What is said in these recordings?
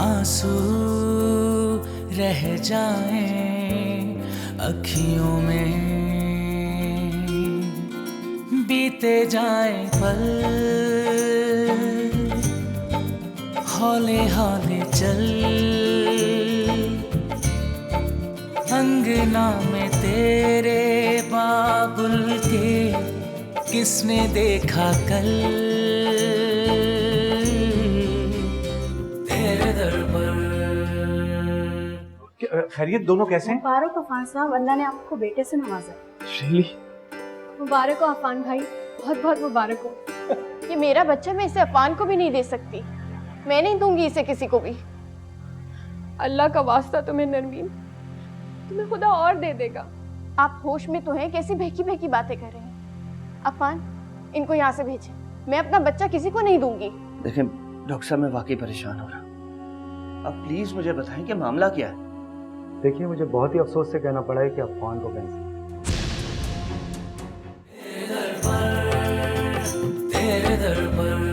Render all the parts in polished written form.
आंसू रह जाएं अखियों में, बीते जाएं पल, हौले हौले चल, अंगना में तेरे बाबुल के किसने देखा कल, तेरे दर पर। खैरियत, दोनों कैसे हैं? मुबारक अफान साहब, अल्लाह ने आपको बेटे से नवाजा। श्रीली, मुबारक हो अफान भाई, बहुत बहुत मुबारक हो। ये मेरा बच्चा, मैं इसे अफान को भी नहीं दे सकती, मैं नहीं दूंगी इसे किसी को भी। अल्लाह का वास्ता तुम्हें नरमीन, तुम्हें खुदा और दे देगा। आप होश में तो हैं, कैसी भेकी भेकी बातें कर रहे हैं। अफान, इनको यहाँ से भेजें, मैं अपना बच्चा किसी को नहीं दूंगी। देखें डॉक्टर साहब, मैं वाकई परेशान हो रहा हूँ, अब प्लीज मुझे बताएं कि मामला क्या है। देखिए मुझे बहुत ही अफसोस से कहना पड़ा है कि अफवान को कैंसर। तेरे दर पर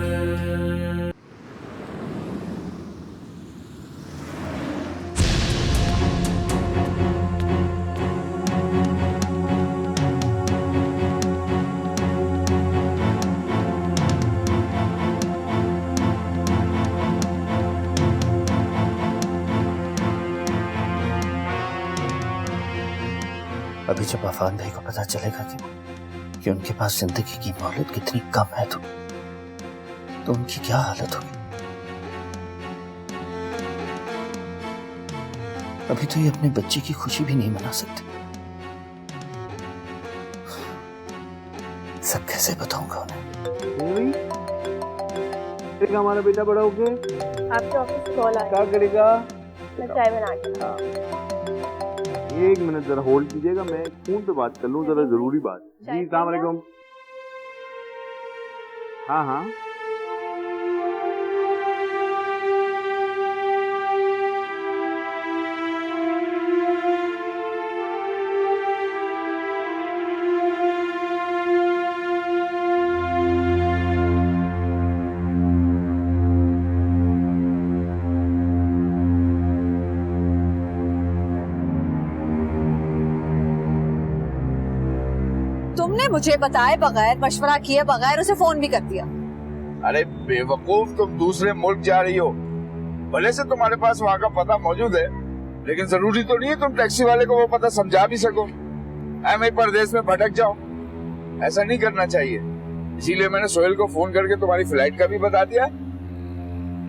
अभी जब अफान भाई को पता चलेगा कि उनके पास जिंदगी की मोहलत कितनी कम है तो उनकी क्या हालत होगी। अभी तो ये अपने बच्चे की खुशी भी नहीं मना सकते। सब कैसे बताऊंगा उन्हें। हमारा बेटा बड़ा हो गया, आपके ऑफिस कॉल आया, क्या करेगा? मैं चाय बना के। एक मिनट जरा होल्ड कीजिएगा, मैं फोन पे बात कर लूँ, जरा जरूरी बात। जी अस्सलाम वालेकुम। हाँ हाँ तुमने मुझे बताए बगैर, मशवरा किए बगैर उसे फोन भी कर दिया। अरे बेवकूफ, तुम दूसरे मुल्क जा रही हो, भले से तुम्हारे पास वहाँ का पता मौजूद है, लेकिन जरूरी तो नहीं है तुम टैक्सी वाले को वो पता समझा भी सको। मैं परदेश में भटक जाओ, ऐसा नहीं करना चाहिए। इसीलिए मैंने सोहेल को फोन करके तुम्हारी फ्लाइट का भी बता दिया,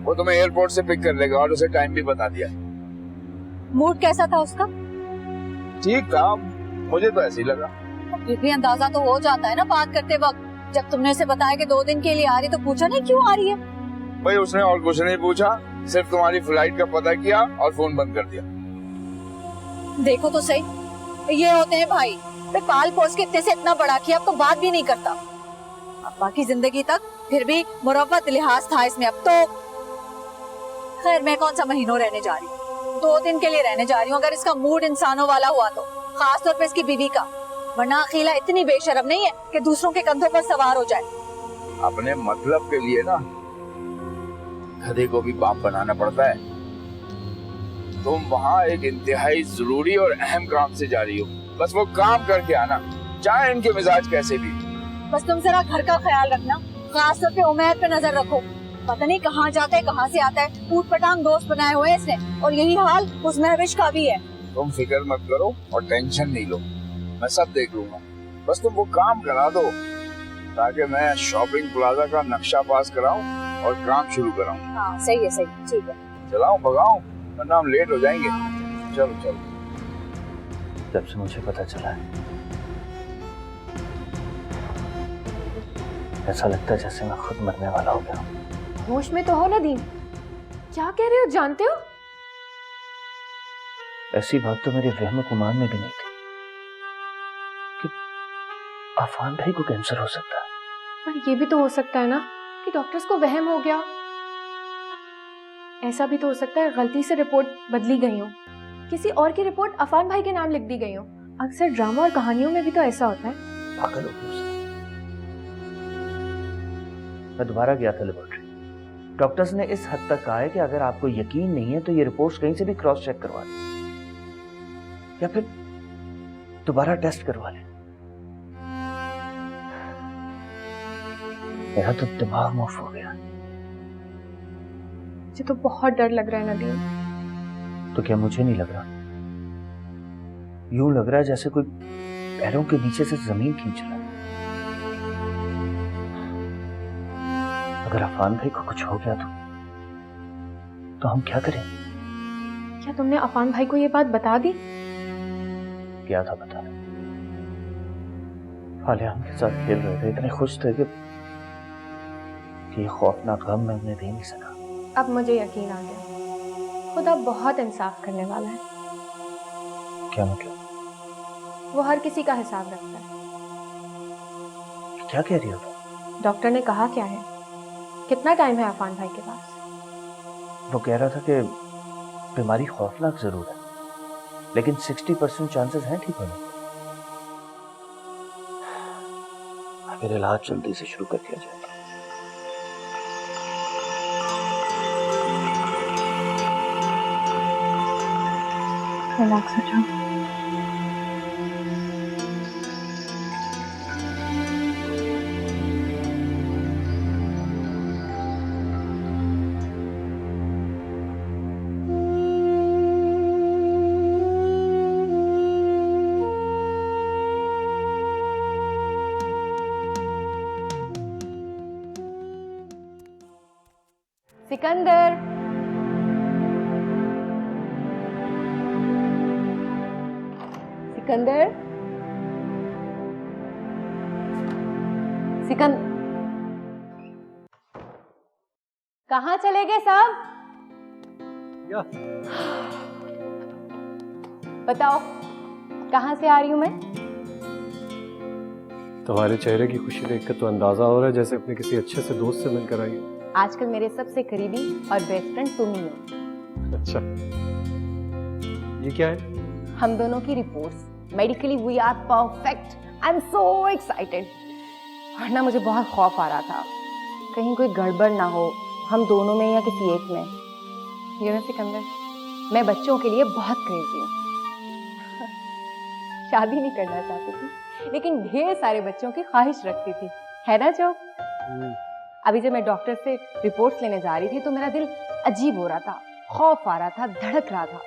वो तुम्हें एयरपोर्ट से पिक कर लेगा, और उसे टाइम भी बता दिया। मूड कैसा था उसका? ठीक था, मुझे तो ऐसे ही लगा। फिर भी अंदाजा तो हो जाता है ना बात करते वक्त। जब तुमने उसे बताया कि 2 दिन के लिए आ रही तो पूछा नहीं क्यों आ रही है? भाई उसने और कुछ नहीं पूछा, सिर्फ तुम्हारी फ्लाइट का पता किया और फोन बंद कर दिया। देखो तो सही, ये होते हैं भाई, पाल पोस के इतने से इतना बड़ा किया, अब तो बात भी नहीं करता। अब बाकी जिंदगी तक फिर भी मुरव्वत लिहाज था इसमें। अब तो खैर, मैं कौन सा महीनों रहने जा रही हूँ, 2 दिन के लिए रहने जा रही हूँ। अगर इसका मूड इंसानों वाला हुआ तो, खास तौर पे इसकी बीवी का, वरना अखीला इतनी बेशर्म नहीं है कि दूसरों के कंधों पर सवार हो जाए। अपने मतलब के लिए ना गधे को भी बाप बनाना पड़ता है। तुम वहाँ एक इंतहाई जरूरी और अहम काम से जा रही हो, बस वो काम करके आना, चाहे इनके मिजाज कैसे भी। बस तुम जरा घर का ख्याल रखना, खास तौर पे उमैद पे नजर रखो। पता नहीं कहाँ जाता है कहाँ से आता है, ऊट पटांग दोस्त बनाए हुए इसने, और यही हाल उस महविश का भी है। तुम फिक्र मत करो और टेंशन नहीं लो, मैं सब देख लूंगा। बस तुम वो काम करा दो ताकि मैं शॉपिंग प्लाजा का नक्शा पास कराऊं और काम शुरू कराऊं। हाँ सही है, सही, ठीक है। चलाऊं भगाऊं, वरना हम लेट हो जाएंगे। चलो चलो। जब से मुझे पता चला है, ऐसा लगता है जैसे मैं खुद मरने वाला हो गया। होश में तो हो नदीम, क्या कह रहे हो, जानते हो? ऐसी बात तो मेरे वहम गुमान में भी नहीं थी कि अफान भाई को कैंसर हो सकता है। पर ये भी तो हो सकता है ना कि डॉक्टर्स को वहम हो गया। ऐसा भी तो हो सकता है गलती से रिपोर्ट बदली गई हो, किसी और की रिपोर्ट अफान भाई के नाम लिख दी गई हो। अक्सर ड्रामा और कहानियों में भी तो ऐसा होता है। पागल हो गया। मैं दोबारा गया था लेबोरेटरी, डॉक्टर्स ने इस हद तक कहा है कि अगर आपको यकीन नहीं है तो ये रिपोर्ट्स कहीं से भी क्रॉस चेक करवा लें या फिर दोबारा टेस्ट करवा लें। मेरा तो दिमाग मुफ हो गया। मुझे तो बहुत डर लग रहा है नदीम। तो क्या मुझे नहीं लग रहा? यूं लग रहा है जैसे कोई पैरों के नीचे से जमीन खींच रहा है। अगर अफान भाई को कुछ हो गया तो हम क्या करें? क्या तुमने अफान भाई को ये बात बता दी? क्या था बताना? हालिया के साथ खेल रहे थे, इतने खुश थे कि ये खौफनाक गम मैं उन्हें दे नहीं सका। अब मुझे यकीन आ गया, खुदा बहुत इंसाफ करने वाला है। क्या मतलब? वो हर किसी का हिसाब रखता है। क्या कह रही हो? डॉक्टर ने कहा क्या है? कितना टाइम है अफान भाई के पास? वो कह रहा था कि बीमारी खौफनाक जरूर है, लेकिन 60% चांसेस हैं ठीक होने के। अगर इलाज जल्दी से शुरू कर दिया जाए। रिलैक्स हो जाओ। सिकंदर, सिकंदर, सिकंदर, कहाँ चले गए सब? बताओ, कहाँ से आ रही हूँ मैं? तुम्हारे चेहरे की खुशी देखकर तो अंदाजा हो रहा है जैसे अपने किसी अच्छे से दोस्त से मिलकर आई हो। आजकल मेरे सबसे करीबी और बेस्ट फ्रेंड तुम ही हो। अच्छा, ये क्या है? हम दोनों की reports, medically we are perfect. I am so excited. वरना मुझे बहुत खौफ आ रहा था, कहीं कोई गड़बड़ ना हो हम दोनों में या किसी एक में। ये ना सिकंदर, मैं बच्चों के लिए बहुत क्रेजी हूँ। शादी नहीं करना चाहती थी, लेकिन ढेर सारे बच्चों की ख्वाहिश रखती थी, है ना जो? अभी जब मैं डॉक्टर से रिपोर्ट्स लेने जा रही थी तो मेरा दिल अजीब हो रहा था, खौफ आ रहा था, धड़क रहा था,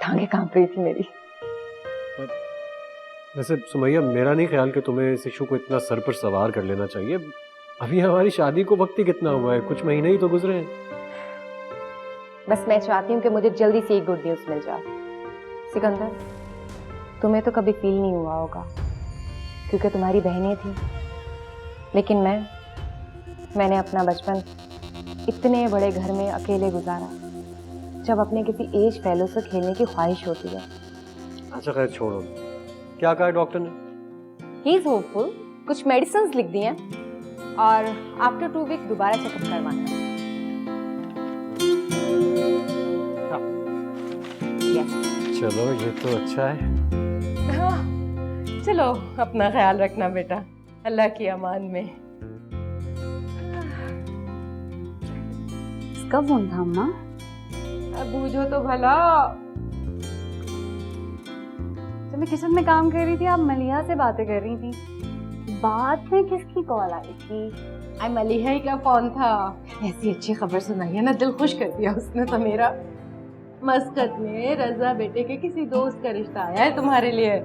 टांगे कांप रही थी मेरी। वैसे सुमैया, मेरा नहीं ख्याल कि तुम्हें इस इशू को इतना सर पर सवार कर लेना चाहिए। अभी हमारी शादी को वक्त ही कितना हुआ है, कुछ महीने ही तो गुजरे हैं। बस मैं चाहती हूँ कि मुझे जल्दी से एक गुड न्यूज़ मिल जाए। सिकंदर, तुम्हें तो कभी फील नहीं हुआ होगा क्योंकि तुम्हारी बहनें थी, लेकिन मैंने अपना बचपन इतने बड़े घर में अकेले गुजारा जब अपने किसी एज फेलो से खेलने की ख्वाहिश होती है। अच्छा खैर छोड़ो, क्या कहा डॉक्टर ने? ही इज होपफुल, कुछ मेडिसिन लिख दी हैं और आफ्टर 2 वीक दोबारा चेकअप करवाना है। चलो ये तो अच्छा है। चलो अपना ख्याल रखना बेटा, अल्लाह की अमान में। कब फोन था अम्मा? अब बूझो तो भला। जब मैं किचन में काम कर रही थी आप मलिहा से बातें कर रही थी। बाद में किसकी कॉल आई थी? आई मलिहा ही का फोन था। ऐसी अच्छी खबर सुनाई है ना, दिल खुश कर दिया उसने तो मेरा। मस्कत में रजा बेटे के किसी दोस्त का रिश्ता आया है तुम्हारे लिए।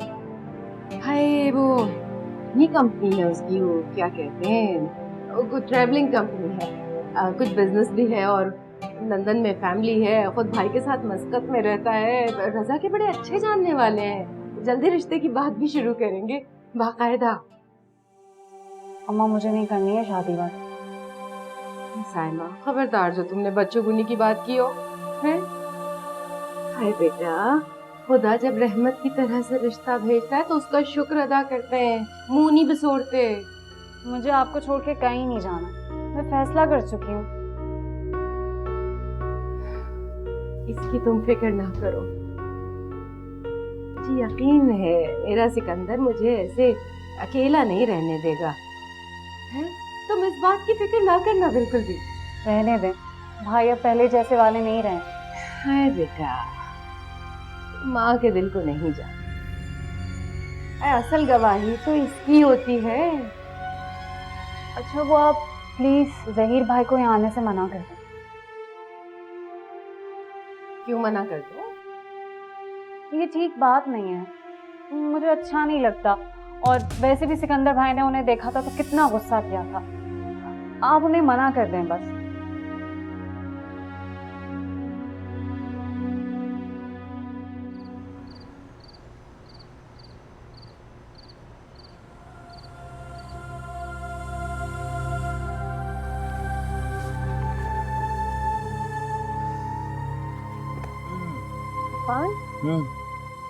हाय, वो ये कंपनी है उसकी, वो क्या कहते हैं, वो कुछ ट्रैवलिंग कंपनी है, कुछ बिजनेस भी है और लंदन में फैमिली है, खुद भाई के साथ मस्कत में रहता है। रजा के बड़े अच्छे जानने वाले हैं, जल्दी रिश्ते की बात भी शुरू करेंगे बाकायदा। अम्मा मुझे नहीं करनी है शादी बात। साइमा खबरदार, जो तुमने बच्चों गुनी की बात की हो है। हाय बेटा, खुदा जब रहमत की तरह से रिश्ता भेजता है तो उसका शुक्र अदा करते हैं, मुंह नहीं बसोड़ते। मुझे आपको छोड़ के कहीं नहीं जाना, मैं फैसला कर चुकी हूँ। इसकी तुम फिक्र ना करो, मुझे यकीन है मेरा सिकंदर मुझे ऐसे अकेला नहीं रहने देगा, है? तुम इस बात की फिक्र ना करना बिल्कुल भी। रहने दें, भाई अब पहले जैसे वाले नहीं रहे। हाय बेटा, माँ के दिल को नहीं जान। असल गवाही तो इसकी होती है। अच्छा वो आप प्लीज जहीर भाई को यहाँ आने से मना कर दें। क्यों मना कर दो? ये ठीक बात नहीं है, मुझे अच्छा नहीं लगता। और वैसे भी सिकंदर भाई ने उन्हें देखा था तो कितना गुस्सा किया था। आप उन्हें मना कर दें बस।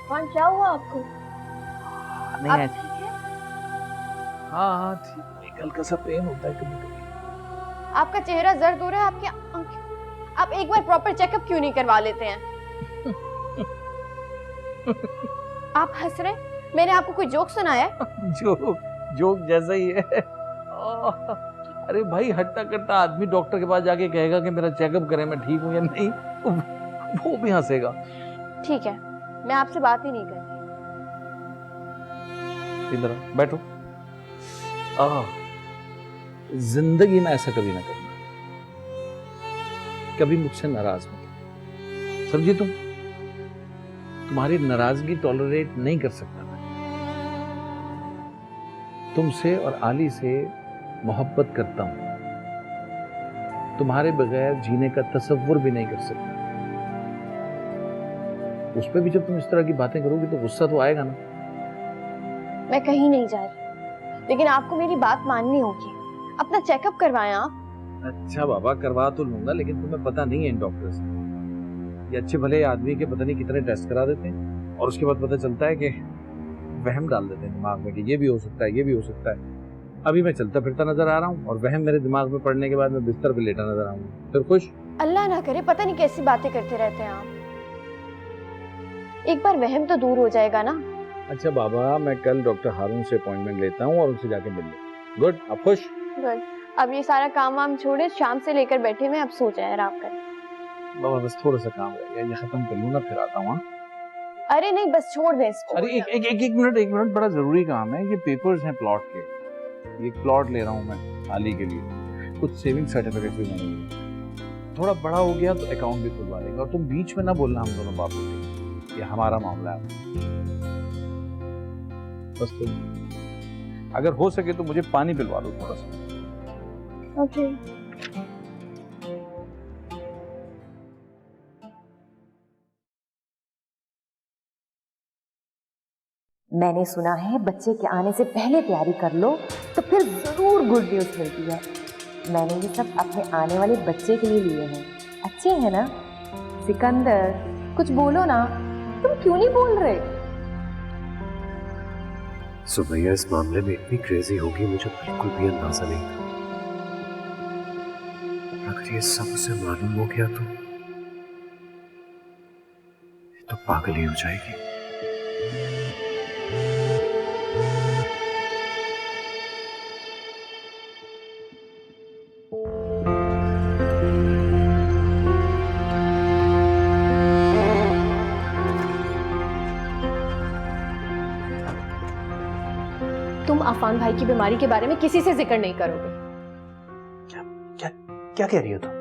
कौन क्या हुआ आपको? नहीं आप है। ठीक है? हाँ ठीक, हल्का सा पेन होता है कभी कभी। आपका चेहरा जर्द हो रहा है, आपकी आंखें। आप एक बार प्रॉपर चेकअप क्यों नहीं करवा लेते हैं? आप हंस रहे? मैंने आपको कोई जोक सुनाया है? जोक जैसा ही है। अरे भाई, हट्टा कट्टा आदमी डॉक्टर के पास जाके कहेगा कि मेरा चेकअप करें, मैं ठीक हूं या नहीं, वो भी हंसेगा। ठीक है, मैं आपसे बात ही नहीं करती। इधर बैठो। जिंदगी में ऐसा कभी ना करना, कभी मुझसे नाराज मत। समझी तुम? तुम्हारी नाराजगी टॉलरेट नहीं कर सकता मैं। तुमसे और आली से मोहब्बत करता हूं, तुम्हारे बगैर जीने का तसव्वुर भी नहीं कर सकता। उस पर भी जब तुम इस तरह की बातें करोगी तो गुस्सा तो आएगा ना। मैं कहीं नहीं जा रही, लेकिन आपको मेरी बात माननी होगी। अपना चेकअप करवाएं आप। अच्छा बाबा, करवा तो लूंगा, लेकिन तुम्हें पता नहीं है इन डॉक्टर्स, ये अच्छे भले आदमी के पता नहीं कितने टेस्ट करा देते हैं और उसके बाद पता चलता है कि वहम डाल देते हैं दिमाग में कि ये भी हो सकता है, ये भी हो सकता है। अभी मैं चलता फिरता नजर आ रहा हूँ और वहम मेरे दिमाग में पड़ने के बाद मैं बिस्तर पे लेटा नजर आऊंगा। फिर खुश? अल्लाह ना करे, पता नहीं कैसी बातें करते रहते हैं आप। एक बार वहम तो दूर हो जाएगा ना। अच्छा बाबा, मैं कल डॉक्टर हारून से अपॉइंटमेंट लेता हूँ और उनसे जाके मिल लूँ। गुड, अब खुश? गुड। अब ये सारा काम वाम छोड़े, शाम से लेकर बैठे हुए, अब सो जाए, आराम करें। बाबा बस थोड़ा सा काम रह गया, ये खत्म कर लूँ ना फिर आता हूँ। अरे नहीं, बस छोड़ दें इसको। अरे एक मिनट, बड़ा जरूरी काम है। ये पेपर्स हैं प्लॉट के, ये प्लॉट ले रहा हूँ मैं आली के लिए। कुछ सेविंग सर्टिफिकेट भी बनेंगे, थोड़ा बड़ा हो गया तो अकाउंट भी खुलवा लेंगे। और तुम बीच में ना बोलना हम दोनों बापों से, ये हमारा मामला है। बस तुम अगर हो सके तो मुझे पानी पिलवा दो थोड़ा सा। ओके। मैंने सुना है बच्चे के आने से पहले तैयारी कर लो तो फिर जरूर गुड न्यूज मिलती है। मैंने ये सब अपने आने वाले बच्चे के लिए लिए हैं। अच्छे हैं ना? सिकंदर, कुछ बोलो ना, तुम क्यों नहीं बोल रहे? सुमैया इस मामले में इतनी क्रेजी होगी मुझे बिल्कुल भी अंदाजा नहीं था। अगर ये सब उसे मालूम हो गया तो पागल ही हो जाएगी। तुम अफान भाई की बीमारी के बारे में किसी से जिक्र नहीं करोगे। क्या कह रही हो तुम?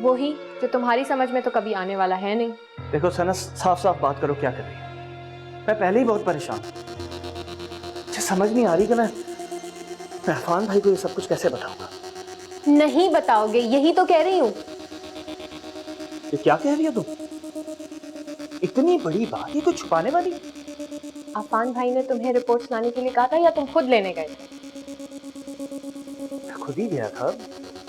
वही जो तुम्हारी समझ में तो कभी आने वाला है नहीं। देखो सना, साफ साफ बात करो, क्या कर रही है? मैं पहले ही बहुत परेशान हूं। मुझे समझ नहीं आ रही कि मैं अफान भाई को ये सब कुछ कैसे बताऊंगा। नहीं बताओगे, यही तो कह रही हूँ। ये क्या कह रही हो तुम? इतनी बड़ी बात, ये कुछ छुपाने वाली? अफान भाई ने तुम्हें रिपोर्ट्स लाने के लिए कहा था या तुम खुद लेने गए थे? मैं खुद ही गया था,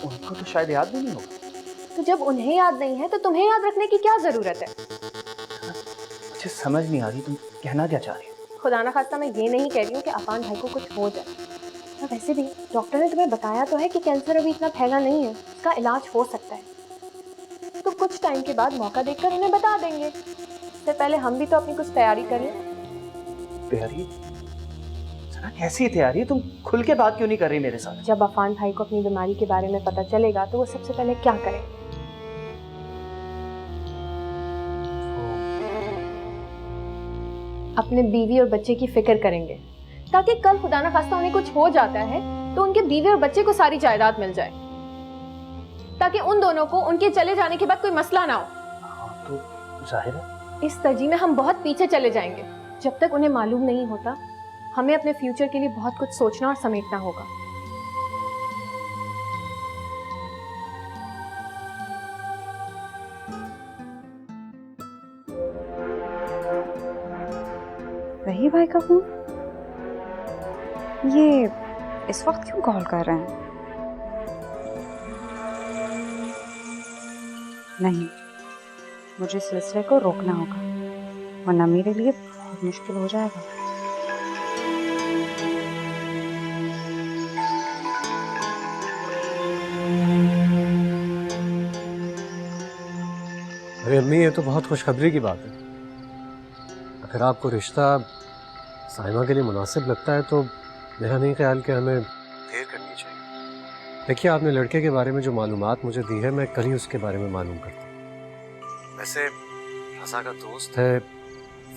उनको तो शायद याद भी नहीं होगा। तो जब उन्हें याद नहीं है तो तुम्हें याद रखने की क्या जरूरत है? मुझे समझ नहीं आ रही तुम कहना क्या चाह रही हो। खुदा ना खास्ता मैं ये नहीं कह रही हूँ कि अफान भाई को कुछ हो जाए। और वैसे भी डॉक्टर ने तुम्हें बताया तो है कि कैंसर अभी इतना फैला नहीं है, इसका इलाज हो सकता है। तो कुछ टाइम के बाद मौका देखकर उन्हें बता देंगे। इससे पहले हम भी तो अपनी कुछ तैयारी करें। तैयारी? सना कैसी तैयारी है? तुम खुल के बात क्यों नहीं कर रही मेरे साथ? जब अफान भाई को अपनी बीमारी के बारे में पता चलेगा तो वो सबसे पहले क्या करेंगे? अपने बीवी और बच्चे की फिक्र करेंगे, ताकि कल खुदा ना खास्ता उन्हें कुछ हो जाता है तो उनके बीवी और बच्चे को सारी जायदाद मिल जाए, ताकि उन दोनों को उनके चले जाने के बाद कोई मसला ना हो। हाँ, तो जाहिर है इस तरजीह में हम बहुत पीछे चले जाएंगे। जब तक उन्हें मालूम नहीं होता, हमें अपने फ्यूचर के लिए बहुत कुछ सोचना और समेटना होगा। वही भाई का फोन? ये इस वक्त क्यों कॉल कर रहे हैं? नहीं, मुझे इस सिलसिले को रोकना होगा, वरना मेरे लिए बहुत मुश्किल हो जाएगा। अरे अम्मी, ये तो बहुत खुशखबरी की बात है। अगर आपको रिश्ता साइमा के लिए मुनासिब लगता है तो मेरा नहीं ख्याल कि हमें देर करनी चाहिए। देखिए, आपने लड़के के बारे में जो मालूमात मुझे दी है, मैं कल ही उसके बारे में मालूम करता हूँ। वैसे रज़ा का दोस्त है,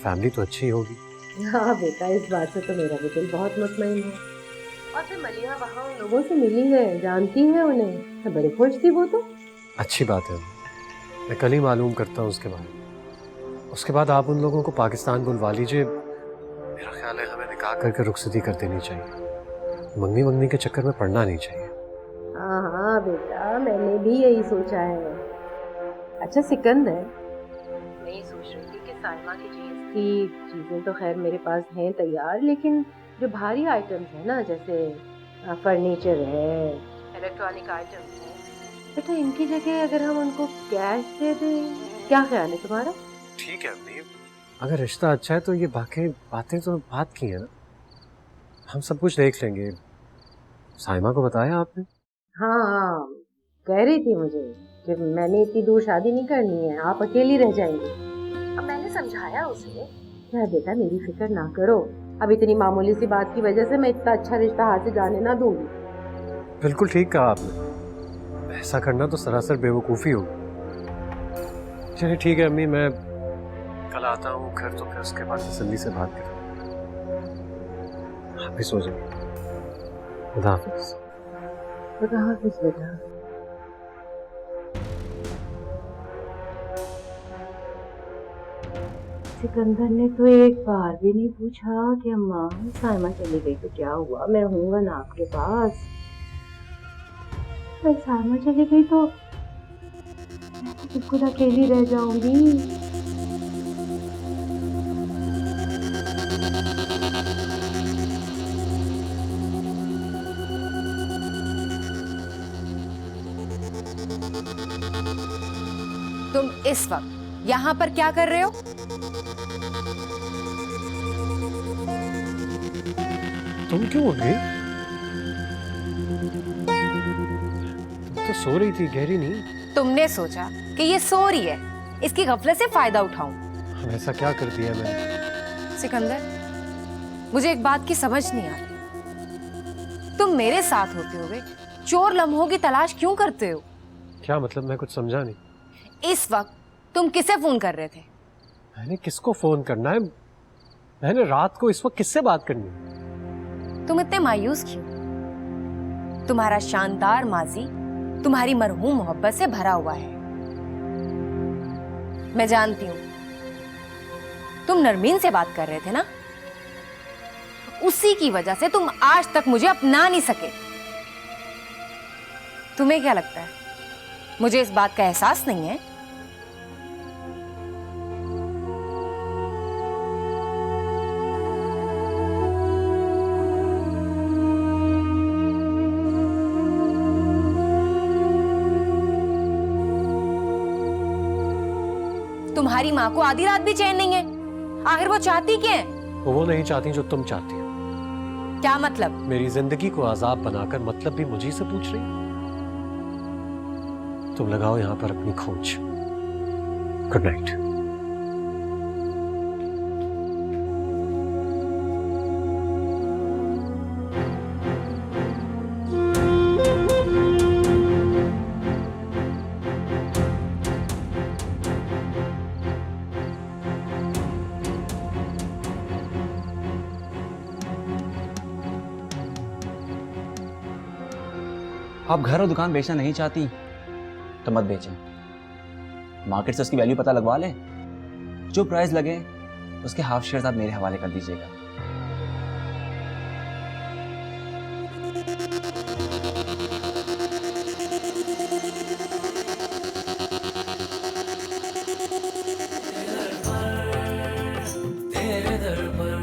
फैमिली तो अच्छी होगी। हाँ बेटा, इस बात से तो मेरा भी दिल बहुत मुतमईन है। और फिर मलिहा वहाँ उन लोगों से मिली है, जानती है उन्हें, बड़ी खुश थी वो तो। अच्छी बात है, मैं कल ही मालूम करता हूँ उसके बारे में। उसके बाद आप उन लोगों को पाकिस्तान बुलवा लीजिए। मेरा ख्याल है हमें निकाह करके रुखसती कर देनी चाहिए। मंगनी मंगनी के चक्कर में पड़ना नहीं चाहिए। हाँ हाँ बेटा, मैंने भी यही सोचा है। अच्छा सिकंदर, मैं ये सोच रही थी कि साइमा की जीएसटी चीज़ें तो खैर मेरे पास हैं तैयार, लेकिन जो भारी आइटम्स हैं ना, जैसे फर्नीचर है, इलेक्ट्रॉनिक आइटम्स है, बेटा इनकी जगह अगर हम उनको कैश दे दें, क्या ख्याल है तुम्हारा? ठीक है अम्मी, अगर रिश्ता अच्छा है तो ये बाकी बातें तो बात की है ना, हम सब कुछ देख लेंगे। साइमा को बताया आपने? हाँ, कह रही थी मुझे कि मैंने इतनी दूर शादी नहीं करनी है, आप अकेली रह जाएंगी। अब मैंने समझाया उसे, क्या बेटा मेरी फिक्र ना करो, अब इतनी मामूली सी बात की वजह से मैं इतना अच्छा रिश्ता हाथ से जाने ना दूंगी। बिल्कुल ठीक कहा आपने, ऐसा करना तो सरासर बेवकूफ़ी होगी। चलिए ठीक है अम्मी, मैं कल आता हूँ घर, तो फिर उसके बाद तसल्ली से बात करें। आप भी सो जाइए। खुदा हाफिज़। खुदा हाफिज़ बेटा। सिकंदर ने तो एक बार भी नहीं पूछा कि अम्मा साइमा चली गई तो क्या हुआ, मैं हूँगा ना आपके पास। मैं साइमा चली गई तो मैं तो बिल्कुल अकेली रह जाऊंगी। तुम इस वक्त यहाँ पर क्या कर रहे हो? तुम क्यों उठ गई? तुम तो सो रही थी, गहरी नहीं। तुमने सोचा कि ये सो रही है, इसकी गफलत से फायदा उठाऊं। ऐसा क्या कर दिया मैंने? सिकंदर, मुझे एक बात की समझ नहीं आती, तुम मेरे साथ होते हुए चोर लम्हों की तलाश क्यों करते हो? क्या मतलब? मैं कुछ समझा नहीं। इस वक्त तुम किसे फोन कर रहे थे? मैंने किसको फोन करना है? मैंने रात को इस वक्त किससे बात करनी है? तुम इतने मायूस क्यों? तुम्हारा शानदार माजी तुम्हारी मरहूम मोहब्बत से भरा हुआ है। मैं जानती हूं तुम नरमीन से बात कर रहे थे ना, उसी की वजह से तुम आज तक मुझे अपना नहीं सके। तुम्हें क्या लगता है मुझे इस बात का एहसास नहीं है? तुम्हारी माँ को आधी रात भी चैन नहीं है, आखिर वो चाहती क्या है? वो नहीं चाहती जो तुम चाहती हो। क्या मतलब? मेरी जिंदगी को आजाब बनाकर मतलब भी मुझे से पूछ रही? तुम लगाओ यहाँ पर अपनी खोज। Good night. आप घर और दुकान बेचना नहीं चाहती तो मत बेचें, मार्केट से उसकी वैल्यू पता लगवा लें, जो प्राइस लगे उसके हाफ शेयर्स आप मेरे हवाले कर दीजिएगा। तेरे दर पर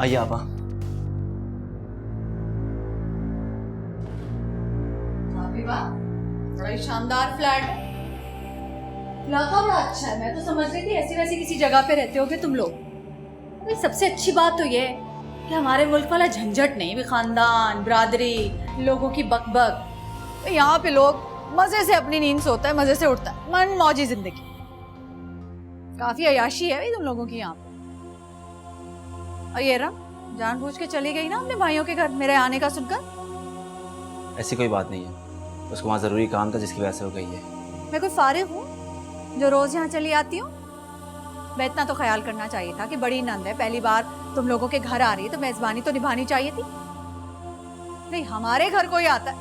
आइए आपा। बड़ा ही शानदार फ्लैट है, इलाका बड़ा अच्छा है। मैं तो समझ रही थी ऐसी वैसी किसी जगह पे रहते होगे तुम लोग। भाई सबसे अच्छी बात तो ये है कि हमारे मुल्क वाला झंझट नहीं, भी खानदान बिरादरी लोगों की बकबक। तो यहाँ पे लोग मजे से अपनी नींद सोता है, मजे से उठता है, मन मौजी जिंदगी। काफी अयाशी है भाई तुम लोगों की यहाँ पे। और ये रहा जानबूझ के चली गई ना अपने भाइयों के घर मेरे आने का सुनकर। ऐसी कोई बात नहीं है, उसको वहाँ ज़रूरी काम था जिसकी वजह से हो गई है। मैं कोई फारिग हूँ जो रोज यहाँ चली आती हूँ? मैं इतना तो ख्याल करना चाहिए था कि बड़ी नंद है, पहली बार तुम लोगों के घर आ रही है तो मेजबानी तो निभानी चाहिए थी। नहीं, हमारे घर कोई आता है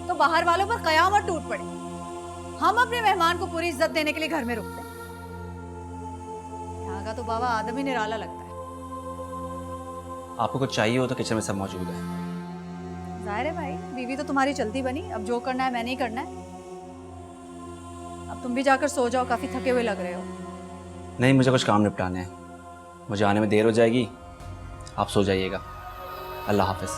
तो बाहर वालों पर कयामत टूट पड़े। हम अपने मेहमान को पूरी इज्जत देने के लिए घर में रुकते हैं। यहाँ का तो बाबा आदम ही निराला लगता है। आपको कुछ चाहिए हो तो किचन में सब मौजूद है। जाहिर है भाई, बीवी तो तुम्हारी चलती बनी, अब जो करना है मैंने ही करना है। अब तुम भी जाकर सो जाओ, काफी थके हुए लग रहे हो। नहीं, मुझे कुछ काम निपटाने हैं, मुझे आने में देर हो जाएगी, आप सो जाइएगा। अल्लाह हाफिज।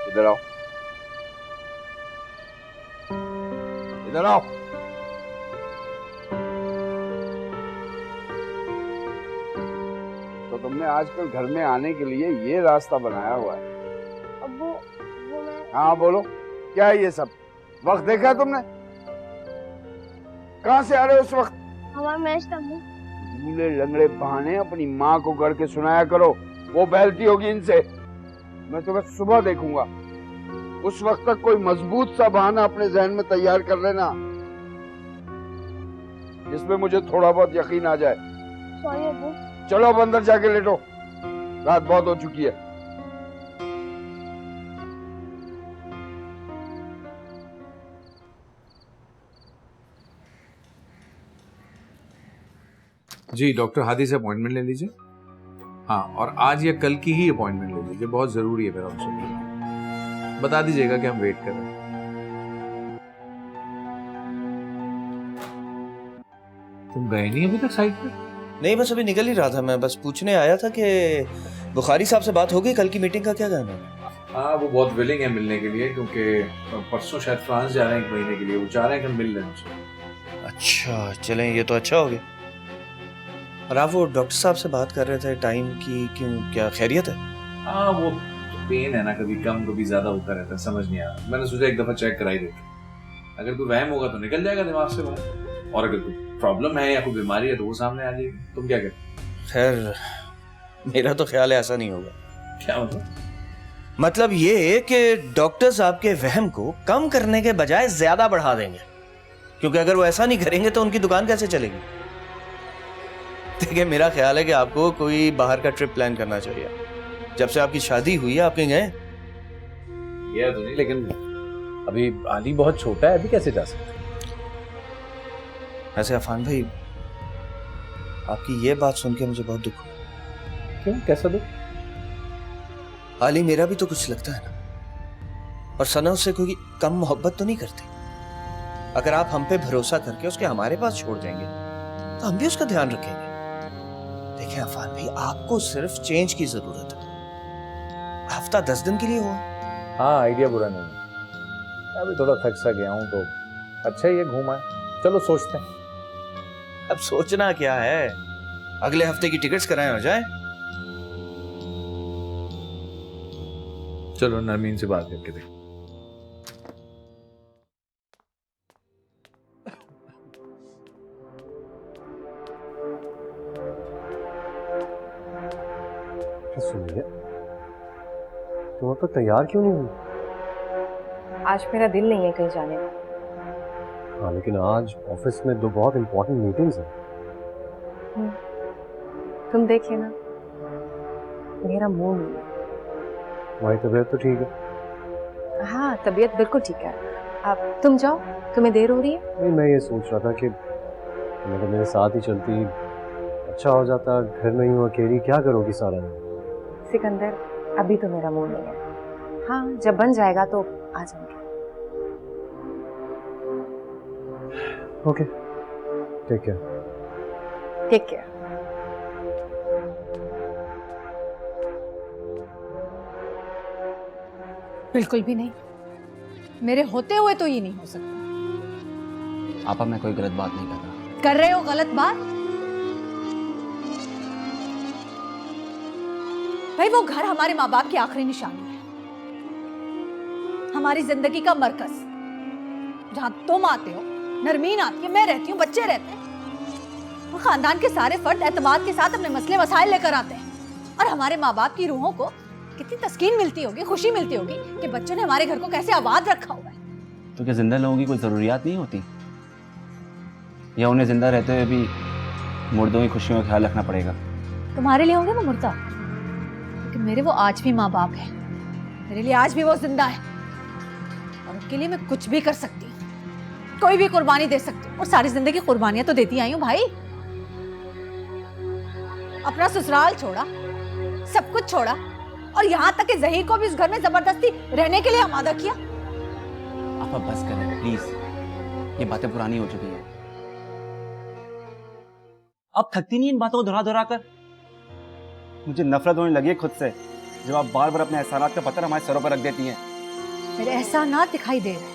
इधर आओ, इधर आओ। तो तुमने आजकल घर में आने के लिए ये रास्ता बनाया हुआ है? अब वो मैं हाँ बोलो, क्या है ये सब? वक्त देखा है तुमने? कहाँ से आ रहे हो उस वक्त? हमारा मैच था। झूले लंगड़े बहाने अपनी माँ को करके सुनाया करो, वो बहलती होगी इनसे। मैं तुम्हें सुबह देखूंगा, उस वक्त तक कोई मजबूत सा बहाना अपने जहन में तैयार कर लेना जिसमें मुझे थोड़ा बहुत यकीन आ जाए। सॉरी अब्बू। चलो अब अंदर जाके लेटो, रात बहुत हो चुकी है। जी डॉक्टर हादी से अपॉइंटमेंट ले लीजिए। हाँ, और आज या कल की ही अपॉइंटमेंट ले लीजिए, बहुत जरूरी है मेरा उनसे। बता दीजिएगा कि हम वेट कर रहे हैं। तुम गए नहीं अभी तक साइड पे? नहीं, बस अभी निकल ही रहा था। मैं बस पूछने आया था कि बुखारी साहब से बात हो गई, कल की मीटिंग का क्या कहना है? हाँ, वो बहुत विलिंग है मिलने के लिए, क्योंकि परसों शायद फ्रांस जा रहे हैं 1 महीने के लिए। वो चाह रहे हैं कि मिल लें उनसे। अच्छा, चलें, ये तो अच्छा हो गया। और आप वो डॉक्टर साहब से बात कर रहे थे टाइम की, क्यों, क्या खैरियत है? हाँ वो पेन है ना, कभी कम कभी ज्यादा होता रहता है, समझ नहीं आ रहा। मैंने सोचा एक दफा चेक करा ही देते, अगर कोई वहम होगा तो निकल जाएगा दिमाग से बाहर, और अगर कोई प्रॉब्लम है या कोई बीमारी है तो वो सामने आ जाएगी। तुम क्या कहते? खैर मेरा तो ख्याल है ऐसा नहीं होगा। क्या मतलब? मतलब ये कि डॉक्टर्स आपके वहम को कम करने के बजाय ज्यादा बढ़ा देंगे, क्योंकि अगर वो ऐसा नहीं करेंगे तो उनकी दुकान कैसे चलेगी। देखिए मेरा ख्याल है कि आपको कोई बाहर का ट्रिप प्लान करना चाहिए। जब से आपकी शादी हुई है आप कहीं गए? गया तो नहीं, लेकिन अभी आली बहुत छोटा है, अभी कैसे जा सकते? ऐसे अफान भाई, आपकी ये बात सुन के मुझे बहुत दुख हुआ। क्यों, कैसा दुख? आली मेरा भी तो कुछ लगता है ना, और सना उससे कोई कम मोहब्बत तो नहीं करती। अगर आप हम पे भरोसा करके उसके हमारे पास छोड़ जाएंगे तो हम भी उसका ध्यान रखेंगे। देखिए अफान भाई, आपको सिर्फ चेंज की जरूरत है। हफ्ता 10 दिन के लिए हुआ। हाँ आइडिया बुरा नहीं है, मैं अभी थोड़ा थक सा गया हूँ तो अच्छा ही है घूम आए। चलो सोचते हैं। अब सोचना क्या है, अगले हफ्ते की टिकट्स कराएं हो जाए। चलो नरमीन से बात करके देख। सुनिए, तुम अब तक तैयार क्यों नहीं हुई? आज मेरा दिल नहीं है कहीं जाने का। हाँ लेकिन आज ऑफिस में 2 बहुत इंपॉर्टेंट मीटिंग्स हैं। तुम देख लेना, मेरा मूड नहीं है। तुम्हारी तबीयत तो ठीक है? हाँ तबीयत बिल्कुल ठीक है। अब तुम जाओ, तुम्हें देर हो रही है। नहीं, मैं ये सोच रहा था कि तुम अगर मेरे साथ ही चलती अच्छा हो जाता। घर में यूँ अकेली क्या करोगी सारा दिन? सिकंदर, अभी तो मेरा मूड नहीं है। हाँ जब बन जाएगा तो आ जाऊंगी। Okay, take care. Take care. बिल्कुल भी नहीं, मेरे होते हुए तो ये नहीं हो सकता। आपा मैं कोई गलत बात नहीं कर रहा। कर रहे हो गलत बात? भाई वो घर हमारे माँ बाप की आखिरी निशानी है, हमारी जिंदगी का मरकज, जहां तुम आते हो, नरमीन आती है, मैं रहती हूँ, बच्चे रहते हैं। वो खानदान के सारे फर्द एतमाद के साथ अपने मसले मसाइल लेकर आते हैं, और हमारे माँ बाप की रूहों को कितनी तस्कीन मिलती होगी, खुशी मिलती होगी कि बच्चों ने हमारे घर को कैसे आबाद रखा हुआ है। तो क्या जिंदा लोगों की कोई जरूरियात नहीं होती, या उन्हें जिंदा रहते हुए भी मुर्दों की खुशियों का ख्याल रखना पड़ेगा? तुम्हारे लिए होंगे वो मुर्दा, लेकिन मेरे वो आज भी माँ बाप है, मेरे लिए आज भी वो जिंदा है, और उनके लिए मैं कुछ भी कर सकती हूँ, कोई भी कुर्बानी दे सकती हूँ, और सारी जिंदगी कुर्बानियां तो देती आई हूँ भाई। अपना ससुराल छोड़ा, सब कुछ छोड़ा, और यहाँ तक कि ज़हीर को भी उस घर में जबरदस्ती रहने के लिए आमादा किया। आपा बस करें प्लीज, ये बातें पुरानी हो चुकी हैं। अब थकती नहीं इन बातों को दोहरा दोहरा कर? मुझे नफरत होने लगी है खुद से, जब आप बार बार अपने एहसानात का पत्थर हमारे सरों पर रख देती हैं। मेरे एहसानात दिखाई दे रहे हैं,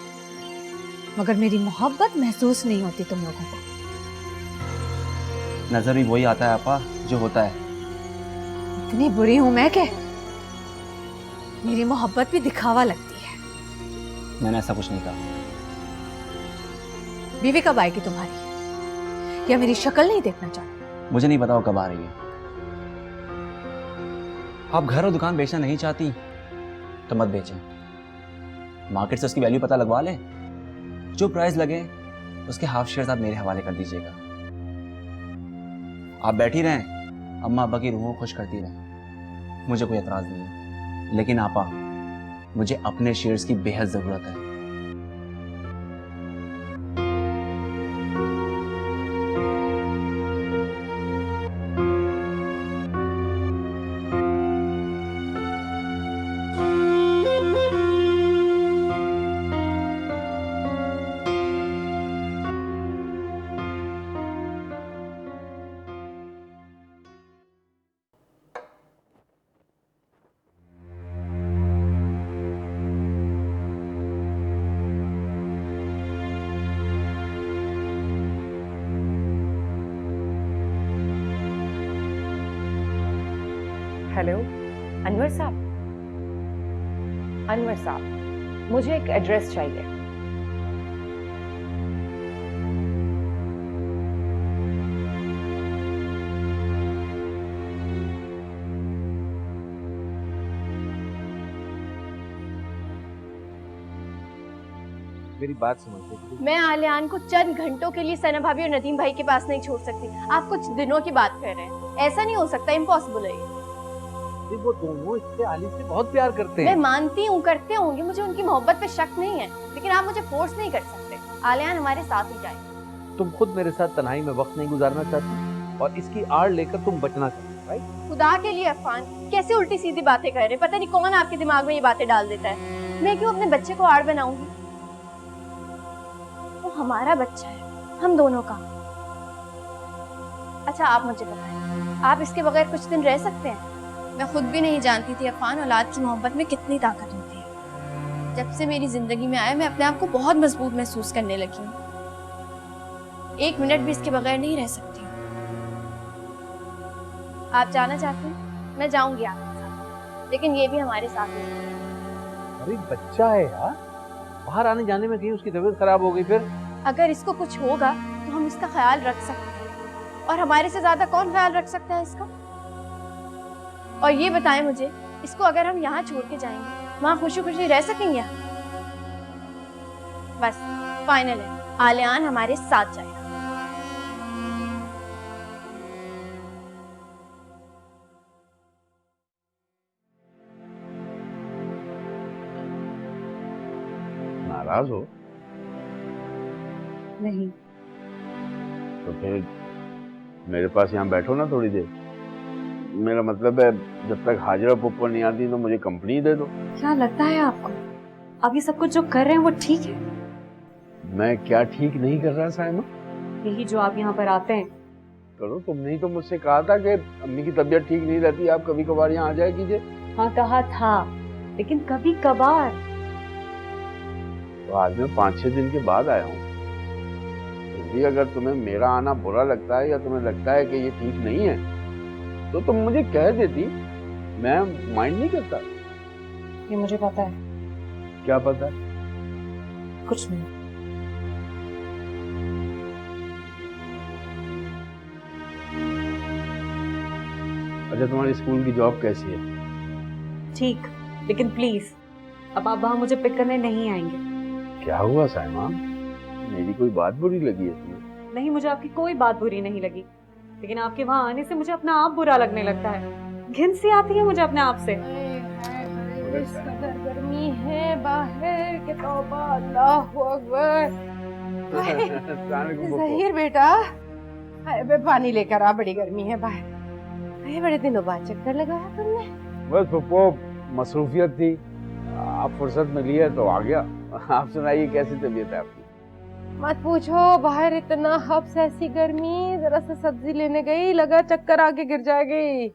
मगर मेरी मोहब्बत महसूस नहीं होती तुम लोगों को। नजर भी वही आता है आपा जो होता है। इतनी बुरी हूं मैं कि मेरी मोहब्बत भी दिखावा लगती है। मैंने ऐसा कुछ नहीं कहा। बीवी कब आएगी तुम्हारी, या मेरी शक्ल नहीं देखना चाहती? मुझे नहीं पता वो कब आ रही है। आप घर और दुकान बेचना नहीं चाहती तो मत बेचें, मार्केट से उसकी वैल्यू पता लगवा लें। जो प्राइस लगे उसके हाफ शेयर्स आप मेरे हवाले कर दीजिएगा। आप बैठी रहें, अम्मा अब्बा की रूहों खुश करती रहें, मुझे कोई एतराज नहीं है। लेकिन आपा, मुझे अपने शेयर्स की बेहद जरूरत है। हेलो, अनवर साहब, अनवर साहब, मुझे एक एड्रेस चाहिए। मेरी बात समझ। मैं आलियान को चंद घंटों के लिए सना भाभी और नदीम भाई के पास नहीं छोड़ सकती। आप कुछ दिनों की बात कर रहे हैं, ऐसा नहीं हो सकता, इम्पॉसिबल है ये। वो दोनों इससे आली से बहुत प्यार करते हैं। मैं मानती हूँ, करते होंगे, मुझे उनकी मोहब्बत पे शक नहीं है, लेकिन आप मुझे फोर्स नहीं कर सकते। आलियान हमारे साथ ही जाए। तुम खुद मेरे साथ तन्हाई में वक्त नहीं गुजारना चाहती और इसकी आड़ लेकर तुम बचना चाहती, राइट? खुदा के लिए अफान, कैसे उल्टी सीधी बातें कर रहे हैं, पता नहीं कौन आपके दिमाग में ये बातें डाल देता है। मैं क्यों अपने बच्चे को आड़ बनाऊंगी? वो हमारा बच्चा है, हम दोनों का। अच्छा आप मुझे बताएं, आप इसके बगैर कुछ दिन रह सकते हैं? मैं खुद भी नहीं जानती थी अफान, औलाद की मोहब्बत में कितनी ताकत होती है। जब से मेरी जिंदगी में आया, मैं अपने आप को बहुत मजबूत महसूस करने लगी हूँ। 1 मिनट भी इसके बगैर नहीं रह सकती। आप जाना चाहते हैं? मैं जाऊंगी आपके साथ, लेकिन ये भी हमारे साथ ही। अरे बच्चा है यार, बाहर आने जाने में कहीं उसकी तबीयत खराब हो गई फिर? अगर इसको कुछ होगा तो हम इसका ख्याल रख सकते हैं, और हमारे से ज्यादा कौन ख्याल रख सकता है इसका? और ये बताएं मुझे, इसको अगर हम यहाँ छोड़ के जाएंगे, वहाँ खुशी खुशी रह सकेंगे? बस फाइनल है, आलियान हमारे साथ जाएगा। नाराज हो? नहीं। तो फिर मेरे पास यहाँ बैठो ना थोड़ी देर। मेरा मतलब है, जब तक हाजिरा पप्पा नहीं आती तो मुझे कंपनी दे दो। क्या लगता है आपको, आप ये सब कुछ जो कर रहे हैं वो ठीक है? मैं क्या ठीक नहीं कर रहा साइमा? यही जो आप यहाँ पर आते हैं। करो, तुमने ही तो मुझसे कहा था कि अम्मी की तबीयत ठीक नहीं रहती, आप कभी कभार यहाँ आ जाया कीजिए। हाँ कहा था, लेकिन कभी कभार। तो आज मैं 5-6 दिन के बाद आया हूँ। फिर भी अगर तुम्हें मेरा आना बुरा लगता है या तुम्हें लगता है कि ये ठीक नहीं है, तो तुम मुझे कह देती, मैं माइंड नहीं करता। ये मुझे पता है। क्या पता है? कुछ नहीं। अच्छा, तुम्हारी स्कूल की जॉब कैसी है? ठीक, लेकिन प्लीज अब आप वहाँ मुझे पिक करने नहीं आएंगे। क्या हुआ साइमा? मेरी कोई बात बुरी लगी है तुम्हें? नहीं, मुझे आपकी कोई बात बुरी नहीं लगी, लेकिन आपके वहाँ आने से मुझे अपना आप बुरा लगने लगता है। घिन सी आती है मुझे अपने आप से। इस कदर गर्मी है बाहर के तौबा, अल्लाहु अकबर। ज़हीर बेटा, अरे पानी लेकर आ, बड़ी गर्मी है बाहर। अरे बड़े दिनों बाद चक्कर लगाया तुमने। बस पप्पो, मसरूफियत थी, आप फुर्सत में लिए तो आ गया। आप सुनाइए, कैसी तबीयत है आपकी? मत पूछो, बाहर इतना हब्स, ऐसी गर्मी, जरा सा सब्जी लेने गई, लगा चक्कर आके गिर जाएगी।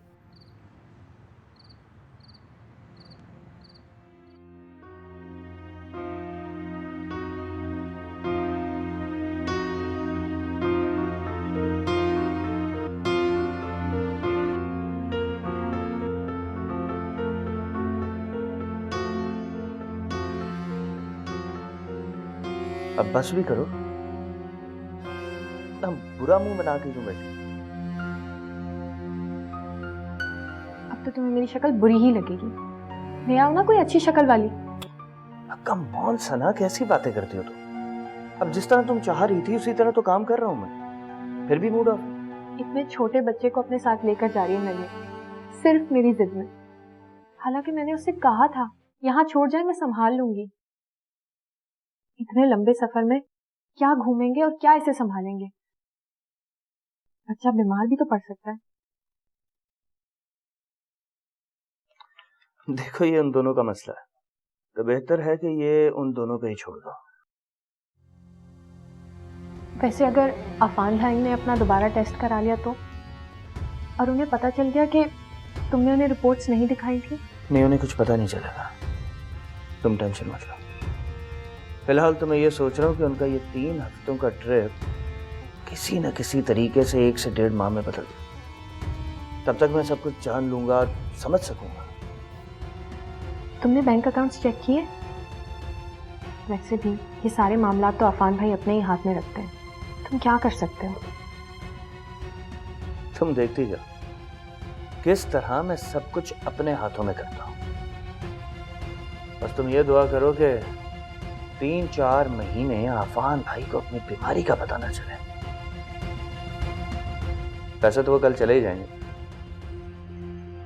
अब बस भी करो ना, बुरा मुंह बना के क्यों बैठी? अब तो तुम्हें मेरी शक्ल बुरी ही लगेगी। ले आओ ना कोई अच्छी शक्ल वाली। कम ऑन सना, कैसी बातें करती हो तुम? अब जिस तरह तुम चाह रही थी उसी तरह तो काम कर रहा हूं मैं, फिर भी मूड ऑफ। इतने छोटे बच्चे को अपने साथ लेकर जा रही है मैंने, सिर्फ मेरी जिद में। हालांकि मैंने उससे कहा था यहाँ छोड़ जाए, मैं संभाल लूंगी। इतने लंबे सफर में क्या घूमेंगे और क्या इसे संभालेंगे? बच्चा बीमार भी तो पड़ सकता है। देखो, ये उन दोनों का मसला है, तो बेहतर है कि ये उन दोनों पे ही छोड़ दो। वैसे अगर अफान भाई ने अपना दोबारा टेस्ट करा लिया तो, और उन्हें पता चल गया कि तुमने उन्हें रिपोर्ट्स नहीं दिखाई थी? नहीं, उन्हें कुछ पता नहीं चलेगा, तुम टेंशन मत लो। फिलहाल तो मैं ये सोच रहा हूँ कि उनका ये 3 हफ्तों का ट्रिप किसी न किसी तरीके से 1 से 1.5 माह में बदल दे। तब तक मैं सब कुछ जान लूंगा, समझ सकूंगा। तुमने बैंक अकाउंट्स चेक किए? वैसे भी ये सारे मामला तो अफान भाई अपने ही हाथ में रखते हैं, तुम क्या कर सकते हो? तुम देखती जाओ किस तरह मैं सब कुछ अपने हाथों में करता हूं। बस तुम ये दुआ करो कि 3-4 महीने अफान भाई को अपनी बीमारी का पता न चले। वैसे तो वो कल चले ही जाएंगे।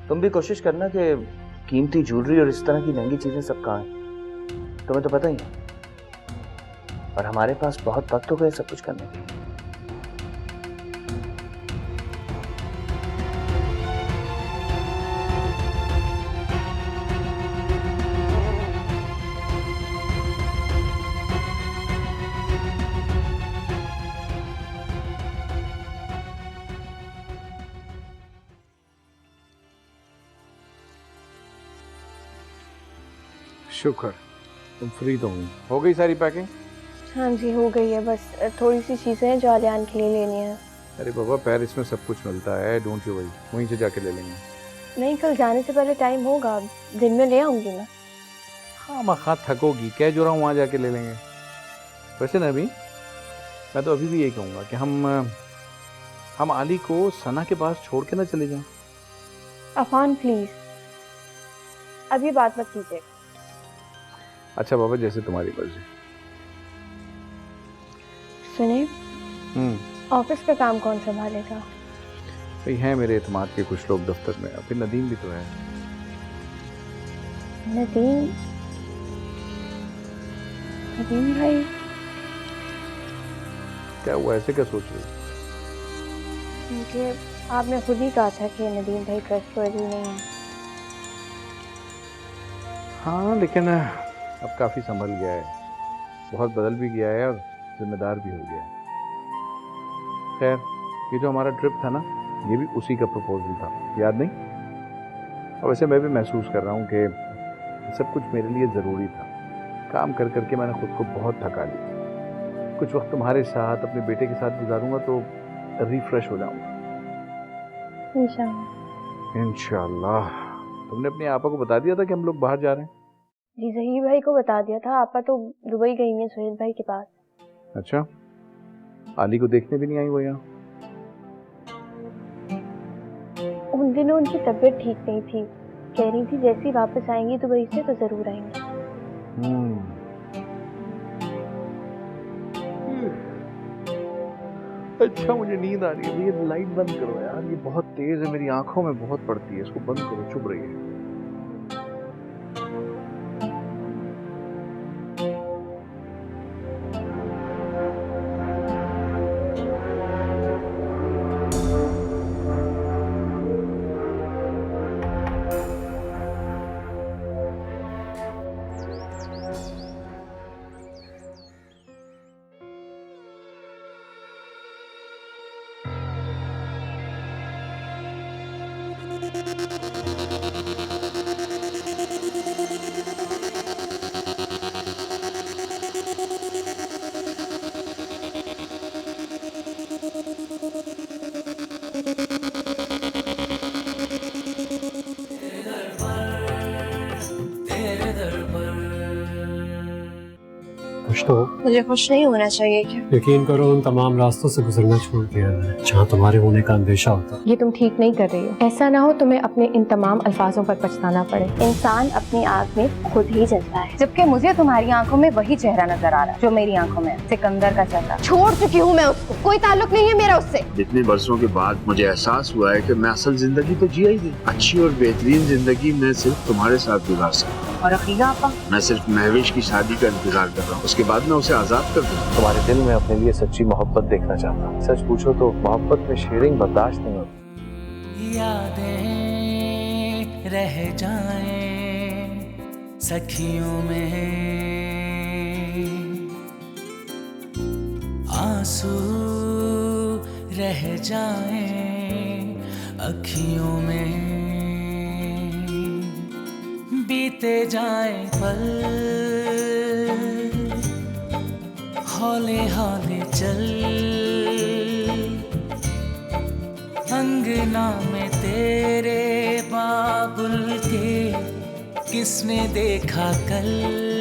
तुम भी कोशिश करना कि कीमती ज्वेलरी और इस तरह की महंगी चीजें सब कहाँ हैं, तुम्हें तो पता ही है। और हमारे पास बहुत वक्त हो गया सब कुछ करने के लिए। शुक्र तुम फ्री तो हो गई सारी पैकिंग? हाँ जी हो गई है, बस थोड़ी सी चीज़ें हैं जो आलियान के लिए लेनी है। अरे बाबा पेरिस में सब कुछ मिलता है, डोंट यू वरी, वहीं से जाके ले लेंगे। नहीं, कल जाने से पहले टाइम होगा, दिन में ले आऊंगी मैं। हाँ थकोगी, कह जो रहा हूँ वहाँ जाके ले लेंगे। वैसे ना मैं तो अभी भी यही कहूँगा कि हम आली को सना के पास छोड़ के ना चले जाएं। अफान प्लीज अब ये बात मत कीजिए। अच्छा बाबा जैसे तुम्हारी मर्जी। सुनिए, ऑफिस का काम कौन संभालेगा? भाई हैं मेरे एतमाद के कुछ लोग दफ्तर में, फिर नदीम भी तो है। नदीम भाई क्या हुआ, ऐसे क्या सोच रही? मुझे आपने खुद ही कहा था कि नदीम भाई ट्रस्टवर्दी नहीं है। हाँ लेकिन अब काफ़ी संभल गया है, बहुत बदल भी गया है और जिम्मेदार भी हो गया है। खैर ये जो हमारा ट्रिप था ना, ये भी उसी का प्रपोजल था, याद नहीं? और वैसे मैं भी महसूस कर रहा हूँ कि सब कुछ मेरे लिए ज़रूरी था। काम कर करके मैंने खुद को बहुत थका लिया। कुछ वक्त तुम्हारे साथ अपने बेटे के साथ गुजारूंगा तो रिफ्रेश हो जाऊंगा इंशाल्लाह। तुमने अपने आपा को बता दिया था कि हम लोग बाहर जा रहे हैं? जी जहीर भाई को बता दिया था, आपा तो दुबई गई हैं सुहेल भाई के पास। अच्छा, आली को देखने भी नहीं आई वो यहाँ? उन दिनों उनकी तबीयत ठीक नहीं थी, कह रही थी जैसी वापस आएंगी दुबई से तो जरूर आएंगी। अच्छा मुझे नींद आ रही है, ये लाइट बंद करो यार, ये बहुत तेज है, मेरी आंखों में बहुत पड़ती है, इसको बंद करो, चुभ रही है। खुश तो हो? मुझे खुश नहीं होना चाहिए क्या? यकीन करो उन तमाम रास्तों से गुजरना छोड़ दिया है जहाँ तुम्हारे होने का अंदेशा होता। ये तुम ठीक नहीं कर रही हो, ऐसा ना हो तुम्हें अपने इन तमाम अल्फाजों पर पछताना पड़े। इंसान अपनी आँख में खुद ही जलता है, जबकि मुझे तुम्हारी आंखों में वही चेहरा नजर आ रहा है जो मेरी आंखों में, सिकंदर का चेहरा। छोड़ चुकी हूँ मैं उसको, कोई ताल्लुक नहीं है मेरा उससे। इतने बरसों के बाद मुझे एहसास हुआ है कि मैं असल जिंदगी तो जिया ही नहीं। अच्छी और बेहतरीन जिंदगी मैं सिर्फ तुम्हारे साथ गुजार सकता हूँ। और अकीला आपा? मैं सिर्फ महविश की शादी का इंतजार कर रहा हूँ, उसके बाद मैं उसे आजाद कर दूँ। तुम्हारे दिल में अपने लिए सच्ची मोहब्बत देखना चाहता हूँ। सच पूछो तो मोहब्बत में शेयरिंग बर्दाश्त नहीं होती। यादें रह जाएं सखियों में, आंसू रह जाएं अखियों में, बीते जाएं पल हौले हौले चल, अंगना में तेरे बाबुल के किसने देखा कल